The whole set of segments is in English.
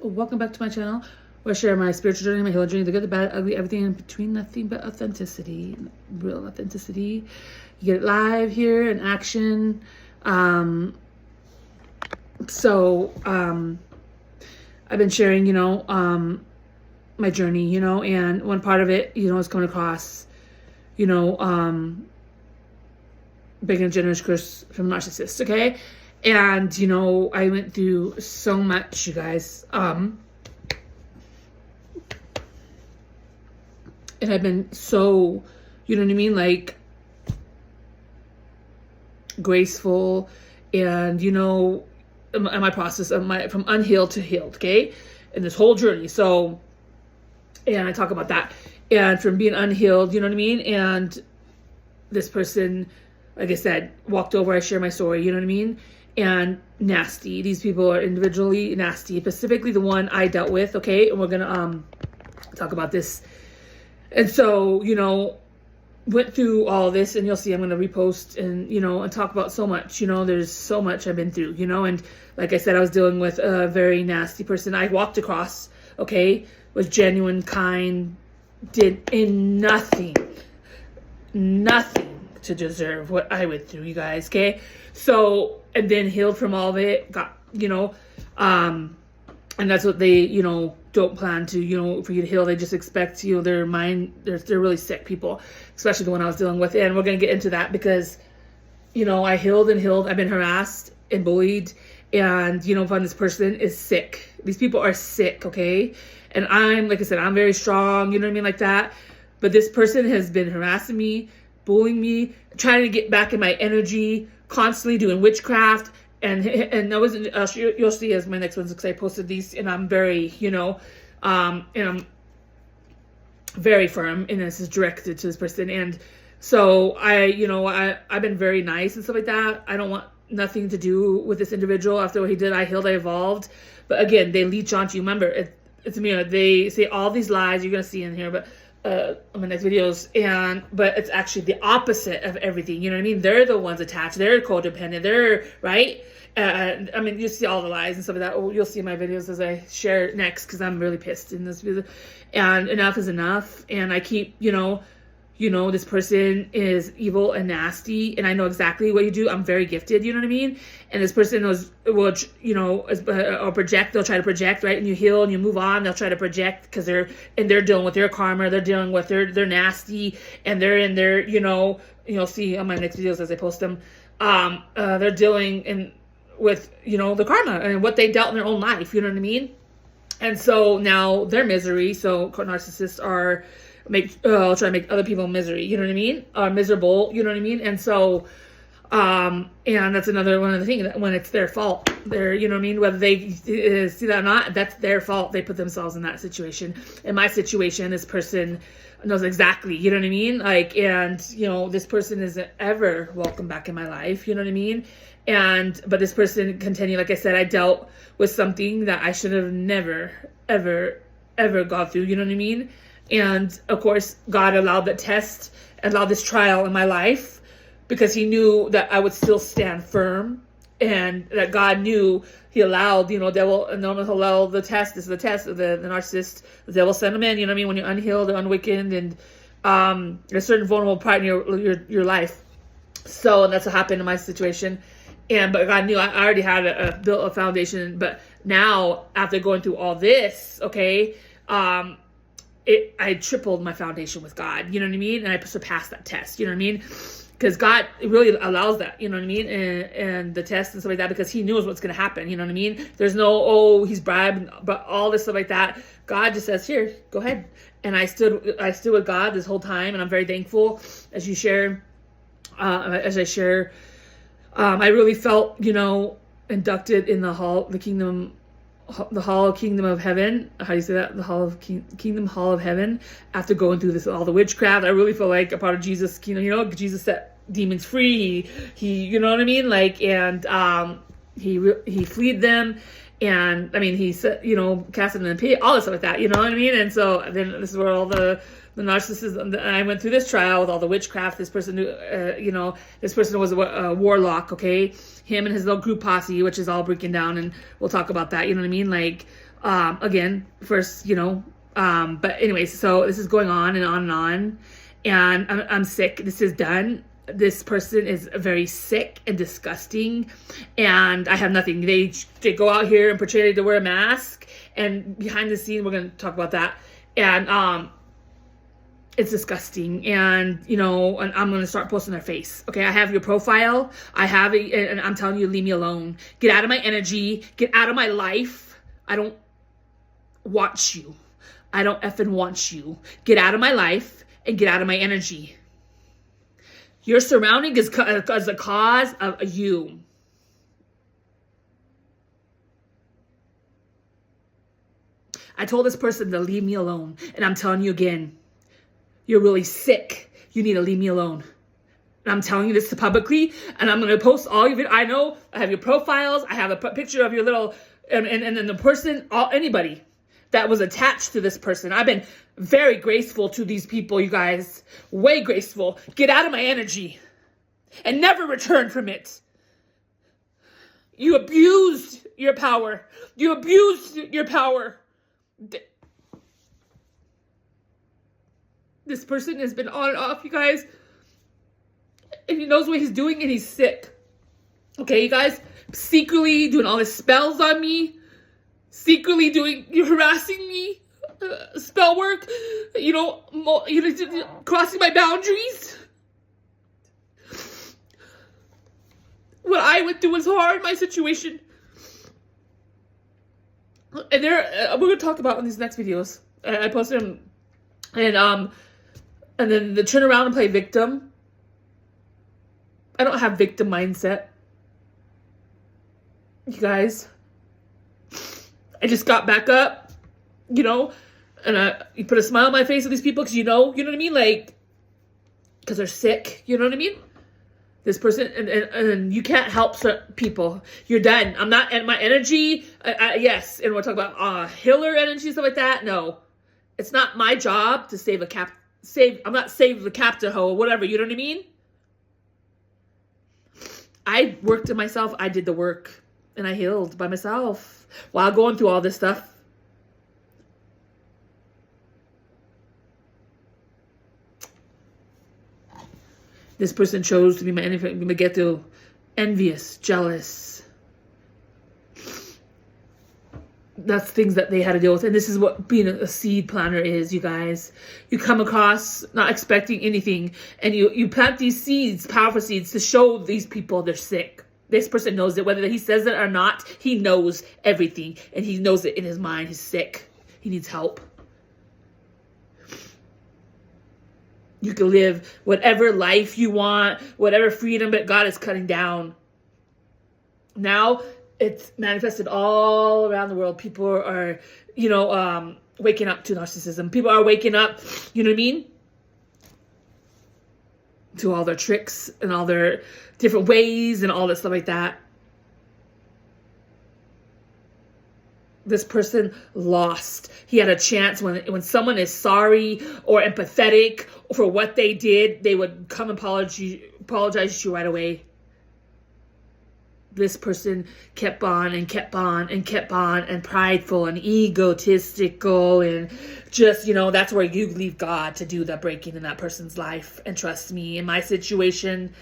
Welcome back to my channel where I share my spiritual journey, my healing journey, the good, the bad, ugly, everything in between, nothing but authenticity, real authenticity. You get it live here in action. I've been sharing, my journey, and one part of it, is coming across, being a generous curse from narcissists, okay? And, I went through so much, you guys. And I've been so, like, graceful and, in my process of from unhealed to healed, okay? In this whole journey. So, and I talk about that. And from being unhealed, And this person, like I said, walked over, I share my story, And nasty. These people are individually nasty, specifically the one I dealt with, okay? And we're gonna talk about this. And so, went through all this, and you'll see I'm gonna repost and, and talk about so much, there's so much I've been through, and like I said, I was dealing with a very nasty person I walked across, okay? Was genuine, kind, did nothing to deserve what I went through, you guys, okay? So, and then healed from all of it, got, and that's what they, don't plan to, for you to heal. They just expect, their mind, they're really sick people, especially the one I was dealing with. And we're going to get into that because, I healed and healed. I've been harassed and bullied, and, fun, this person is sick. These people are sick, okay? And I'm, like I said, I'm very strong, like that. But this person has been harassing me, bullying me, trying to get back in my energy, constantly doing witchcraft, and that wasn't, you'll see as my next ones, because I posted these, and I'm very, and I'm very firm, and this is directed to this person. And so I've been very nice and stuff like that. I don't want nothing to do with this individual. After what he did, I healed, I evolved. But again, they leech onto you. Remember, it's me. They say all these lies you're gonna see in here, but on my next videos, but it's actually the opposite of everything. You know what I mean? They're the ones attached. They're codependent. They're right. You see all the lies and stuff like that. Oh, you'll see in my videos as I share next, because I'm really pissed in this video. And enough is enough. And I keep, this person is evil and nasty, and I know exactly what you do. I'm very gifted, you know what I mean? And this person will project. They'll try to project, right? And you heal and you move on. They'll try to project because they're dealing with their karma. They're dealing with they're nasty, and they're in their, you'll see on my next videos as I post them. They're dealing with the karma and what they dealt in their own life. You know what I mean? And so now their misery. So narcissists are try to make other people misery, you know what I mean? Miserable, you know what I mean? And so, and that's another one of the things, that when it's their fault, they're, you know what I mean? Whether they see that or not, that's their fault. They put themselves in that situation. In my situation, this person knows exactly, you know what I mean? Like, and, this person isn't ever welcome back in my life, you know what I mean? But this person continued, like I said, I dealt with something that I should have never, ever, ever gone through, you know what I mean? And of course, God allowed the test, allowed this trial in my life, because he knew that I would still stand firm, and that God knew. He allowed, devil, and he'll allow the test. This is the test of the narcissist. The devil send them in, you know what I mean? When you're unhealed or unwickeded, and a certain vulnerable part in your life. So, and that's what happened in my situation. But God knew I already had built a foundation. But now, after going through all this, okay, I tripled my foundation with God, you know what I mean? And I surpassed that test, you know what I mean? Because God really allows that, you know what I mean? And the test and stuff like that, because he knows what's going to happen, you know what I mean? There's no, he's bribed, but all this stuff like that. God just says, here, go ahead. And I stood with God this whole time, and I'm very thankful as you share, as I share. I really felt, inducted in the hall of kingdom of heaven. How do you say that? The hall of kingdom, hall of heaven. After going through this, all the witchcraft, I really feel like a part of Jesus. Jesus set demons free. He, you know what I mean? Like, and he freed them, and he said, casted them in the pit, all this stuff like that. You know what I mean? And so then this is where all the narcissism. And I went through this trial with all the witchcraft. This person, this person was a warlock. Okay, him and his little group posse, which is all breaking down, and we'll talk about that. You know what I mean? Like, Again, first, but anyways, so this is going on and on and on, and I'm sick. This is done. This person is very sick and disgusting, and I have nothing. They go out here and portray to wear a mask, and behind the scene, we're going to talk about that. And it's disgusting, and and I'm going to start posting their face. Okay, I have your profile. I have it, and I'm telling you, leave me alone. Get out of my energy. Get out of my life. I don't want you. I don't effing want you. Get out of my life and get out of my energy. Your surrounding is as a cause of you. I told this person to leave me alone. And I'm telling you again, you're really sick. You need to leave me alone. And I'm telling you this publicly. And I'm going to post all of it. I know I have your profiles. I have a picture of your little, and then the person, anybody that was attached to this person. I've been very graceful to these people, you guys. Way graceful. Get out of my energy and never return from it. You abused your power. You abused your power. This person has been on and off, you guys. And he knows what he's doing, and he's sick. Okay, you guys? Secretly doing all his spells on me. Secretly you're harassing me. Spell work. Crossing my boundaries. What I went through was hard, my situation. And we're going to talk about in these next videos. I posted them. And then the turn around and play victim. I don't have victim mindset. You guys. I just got back up, and you put a smile on my face with these people because you know what I mean? Like, because they're sick, you know what I mean? This person, and you can't help certain people. You're done. I'm not, and my energy, yes, and we'll talk about healer energy, stuff like that. No, it's not my job to I'm not save the captive hoe or whatever, you know what I mean? I worked it myself. I did the work, and I healed by myself while going through all this stuff. This person chose to be my enemy, me get to envious, jealous. That's things that they had to deal with. And this is what being a seed planter is, you guys. You come across not expecting anything, and you plant these seeds, powerful seeds, to show these people they're sick. This person knows it. Whether he says it or not, he knows everything. And he knows it in his mind. He's sick. He needs help. You can live whatever life you want, whatever freedom, but God is cutting down. Now, it's manifested all around the world. People are, waking up to narcissism. People are waking up, you know what I mean? To all their tricks and all their different ways and all that stuff like that. This person lost. He had a chance when someone is sorry or empathetic for what they did, they would come and apologize to you right away. This person kept on and kept on and kept on, and prideful and egotistical, and just, that's where you leave God to do the breaking in that person's life. And trust me, in my situation,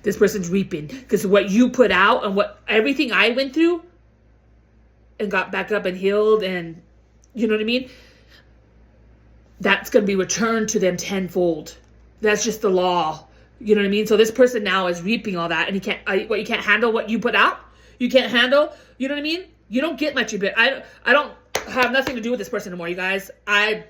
this person's reaping, because what you put out and everything I went through and got back up and healed, and you know what I mean? That's going to be returned to them tenfold. That's just the law. You know what I mean? So this person now is reaping all that, and you can't handle what you put out. You can't handle, you know what I mean? You don't get my treatment. I don't have nothing to do with this person anymore, you guys. I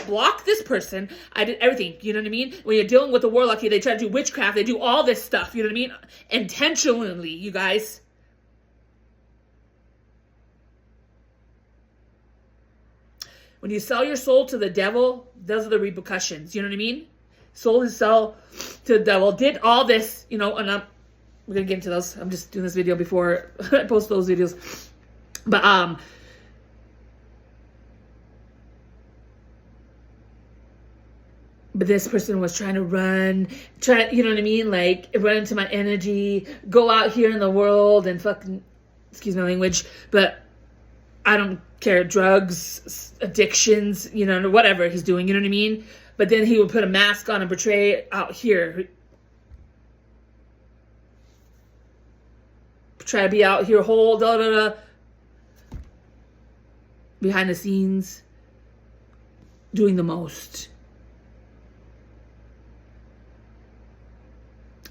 blocked this person. I did everything, you know what I mean? When you're dealing with a warlock, they try to do witchcraft. They do all this stuff, you know what I mean? Intentionally, you guys. When you sell your soul to the devil, those are the repercussions, you know what I mean? Sold his soul to the devil, did all this, and we're going to get into those. I'm just doing this video before I post those videos. But this person was trying to you know what I mean? Like, run into my energy, go out here in the world and fucking, excuse my language, but I don't care, drugs, addictions, you know, whatever he's doing, you know what I mean? But then he would put a mask on and portray out here. Try to be out here whole, behind the scenes, doing the most.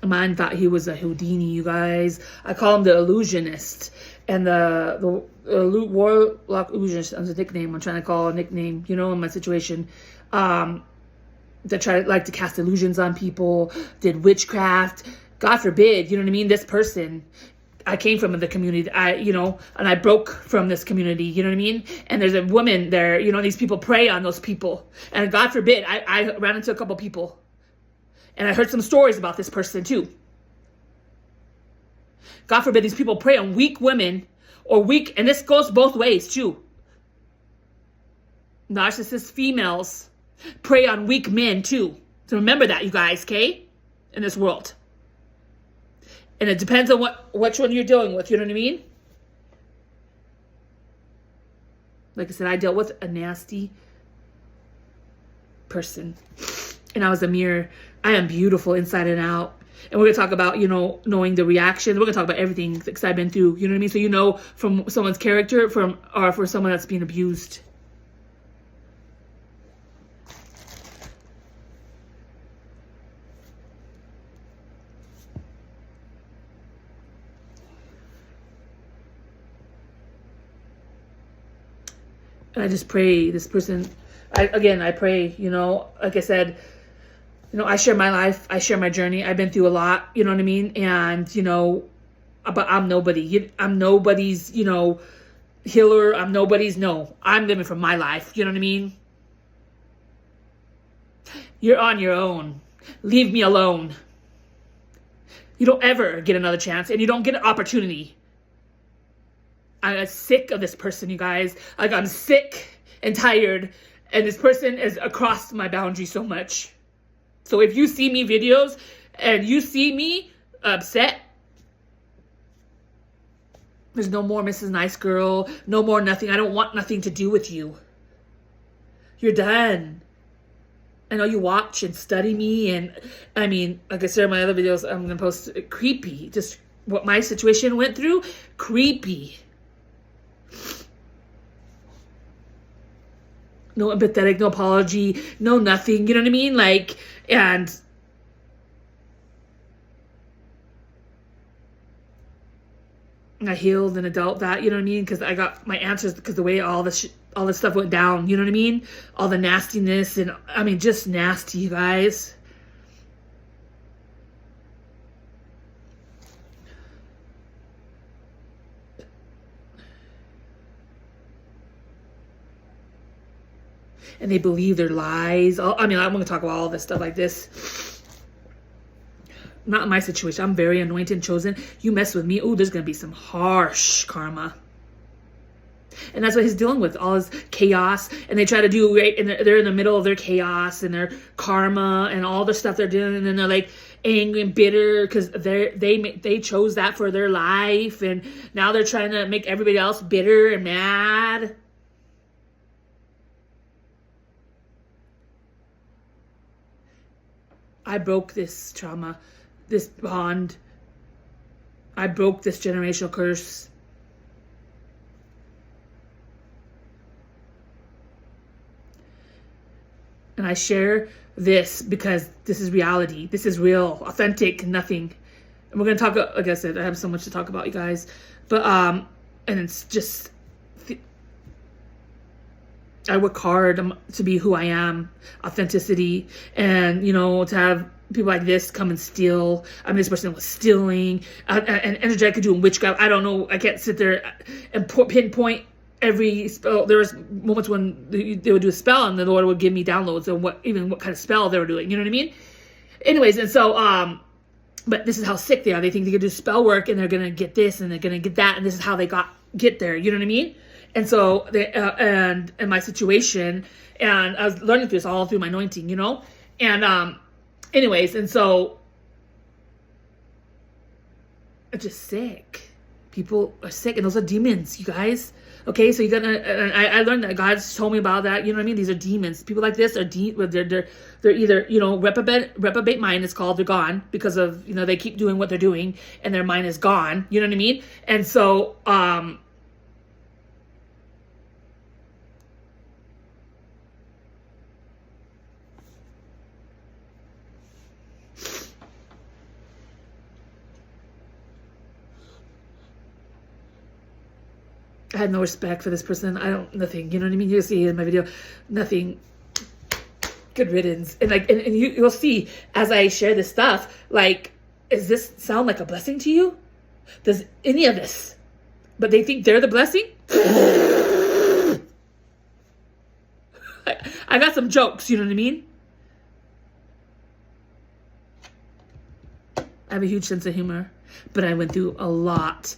Mine thought he was a Houdini, you guys. I call him the illusionist. And the warlock illusionist is a nickname. I'm trying to call a nickname, you know, in my situation. That like to cast illusions on people, did witchcraft. God forbid, you know what I mean? This person, I came from the community, and I broke from this community, you know what I mean? And there's a woman there, you know, these people prey on those people. And God forbid, I ran into a couple people. And I heard some stories about this person too. God forbid these people prey on weak women or weak, and this goes both ways too. Narcissist females prey on weak men too. So remember that, you guys, okay? In this world. And it depends on which one you're dealing with, you know what I mean? Like I said, I dealt with a nasty person. And I was a mirror. I am beautiful inside and out. And we're going to talk about, you know, knowing the reactions. We're going to talk about everything because I've been through, you know what I mean? So you know from someone's character or for someone that's being abused. And I just pray this person, I pray, you know, like I said, you know, I share my life. I share my journey. I've been through a lot, you know what I mean? And, you know, but I'm nobody. I'm nobody's, you know, healer. I'm nobody's, no. I'm living from my life, you know what I mean? You're on your own. Leave me alone. You don't ever get another chance and you don't get an opportunity. I'm sick of this person, you guys. Like, I'm sick and tired. And this person is across my boundary so much. So if you see me videos and you see me upset, there's no more Mrs. Nice Girl. No more nothing. I don't want nothing to do with you. You're done. I know you watch and study me. And I mean, like I said in my other videos, I'm going to post creepy. Just what my situation went through. Creepy. No empathetic, no apology, no nothing, you know what I mean? Like, and I healed and adult that, you know what I mean? Because I got my answers because the way all this stuff went down, you know what I mean? All the nastiness and, I mean, just nasty, you guys. And they believe their lies. I mean, I'm going to talk about all this stuff like this. Not in my situation. I'm very anointed and chosen. You mess with me, ooh, there's going to be some harsh karma. And that's what he's dealing with, all his chaos. And they try to do, right, and they're in the middle of their chaos and their karma and all the stuff they're doing. And then they're like angry and bitter because they chose that for their life. And now they're trying to make everybody else bitter and mad. I broke this trauma, this bond. I broke this generational curse. And I share this because this is reality. This is real, authentic, nothing. And we're going to talk, like I said, I have so much to talk about, you guys. But, and it's just, I work hard to be who I am, authenticity, and, you know, to have people like this come and steal. I mean, this person was stealing and energetically doing witchcraft. I don't know. I can't sit there and pinpoint every spell. There was moments when they would do a spell and the Lord would give me downloads on what kind of spell they were doing. You know what I mean? Anyways, and so, but this is how sick they are. They think they can do spell work and they're going to get this and they're going to get that. And this is how they get there. You know what I mean? And so, and in my situation, and I was learning through this all through my anointing, you know? And, anyways, and so, it's just sick. People are sick, and those are demons, you guys. Okay, so you gotta. And I learned that God's told me about that. You know what I mean? These are demons. People like this are they're either, you know, reprobate mind is called. They're gone because of, you know, they keep doing what they're doing and their mind is gone. You know what I mean? And so I had no respect for this person. Nothing, you know what I mean? You'll see in my video, nothing. Good riddance. And like, and you'll see as I share this stuff, like, does this sound like a blessing to you? Does any of this? But they think they're the blessing? I got some jokes, you know what I mean? I have a huge sense of humor, but I went through a lot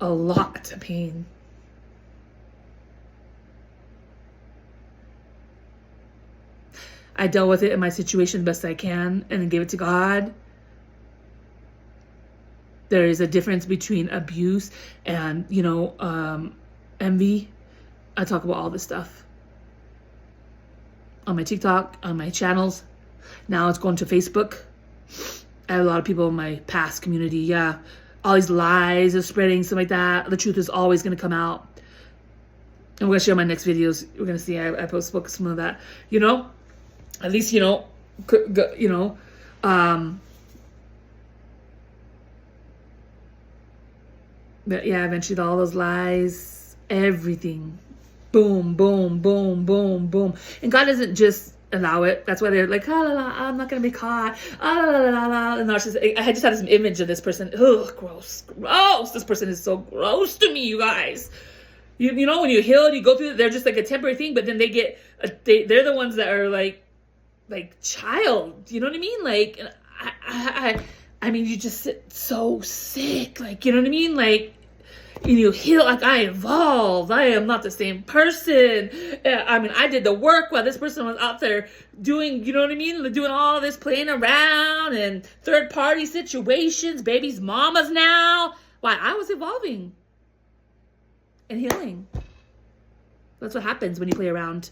of pain. I dealt with it in my situation best I can and then gave it to God. There is a difference between abuse and, you know, envy. I talk about all this stuff on my TikTok, on my channels. Now it's going to Facebook. I have a lot of people in my past community. Yeah. All these lies are spreading, stuff like that. The truth is always going to come out. And we're going to share my next videos. We're going to see, I post some of that, you know, at least, you know, but yeah, eventually all those lies, everything, boom, boom, boom, boom, boom. And God doesn't just allow it. That's why they're like, ah, la, la, I'm not going to be caught. Ah, la, la, la, la. And I just had this image of this person. Ugh, gross, gross. This person is so gross to me, you guys. You know, when you heal and you go through it, they're just like a temporary thing, but then they get, they're the ones that are like child, you know what I mean? Like, I mean, you just sit so sick, like, you know what I mean? Like, you heal, like, I evolved. I am not the same person. I mean, I did the work while this person was out there doing, you know what I mean? Doing all this playing around and third party situations, baby's mamas now. Why? I was evolving and healing. That's what happens when you play around.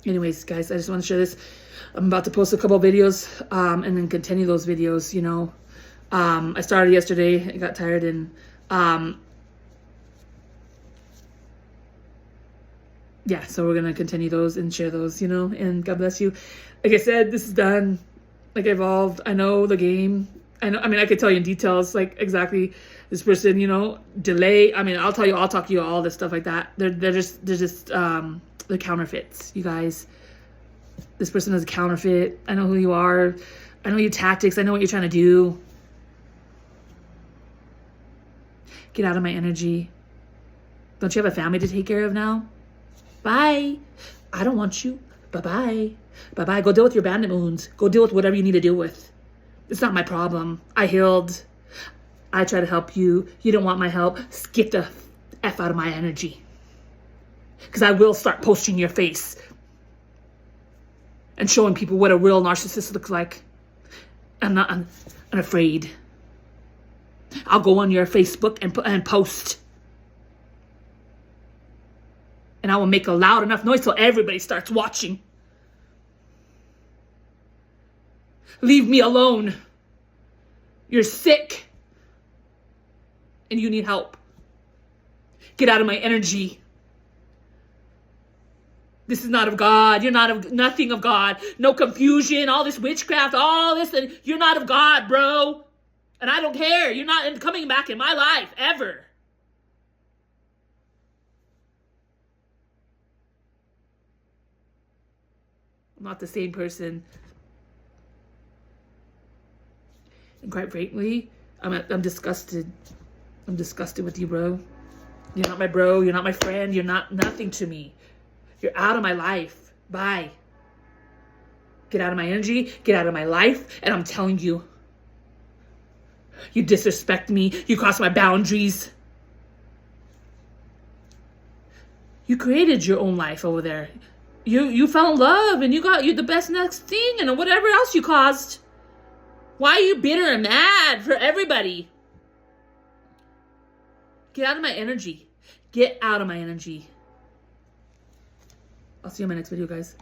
Anyways, guys, I just want to share this. I'm about to post a couple of videos and then continue those videos, you know. I started yesterday. I got tired and yeah, so we're going to continue those and share those, you know, and God bless you. Like I said, this is done. Like, I evolved. I know the game. I know, I mean, I could tell you in details, like, exactly this person, you know, delay. I mean, I'll talk to you all this stuff like that. They're just the counterfeits, you guys. This person is a counterfeit. I know who you are. I know your tactics. I know what you're trying to do. Get out of my energy. Don't you have a family to take care of now? Bye. I don't want you. Bye-bye. Bye-bye. Go deal with your abandonment wounds. Go deal with whatever you need to deal with. It's not my problem. I healed. I try to help you. You don't want my help. Get the F out of my energy. Because I will start posting your face and showing people what a real narcissist looks like. I'm afraid. I'll go on your Facebook and post. And I will make a loud enough noise so everybody starts watching. Leave me alone. You're sick. And you need help. Get out of my energy. This is not of God. You're not of nothing of God. No confusion, all this witchcraft, all this. And you're not of God, bro. And I don't care. You're not coming back in my life, ever. I'm not the same person. And quite frankly, I'm disgusted. I'm disgusted with you, bro. You're not my bro. You're not my friend. You're not nothing to me. You're out of my life. Bye. Get out of my energy. Get out of my life. And I'm telling you, you disrespect me. You cross my boundaries. You created your own life over there. You fell in love and you got you the best next thing and whatever else you caused. Why are you bitter and mad for everybody? Get out of my energy. Get out of my energy. I'll see you in my next video, guys.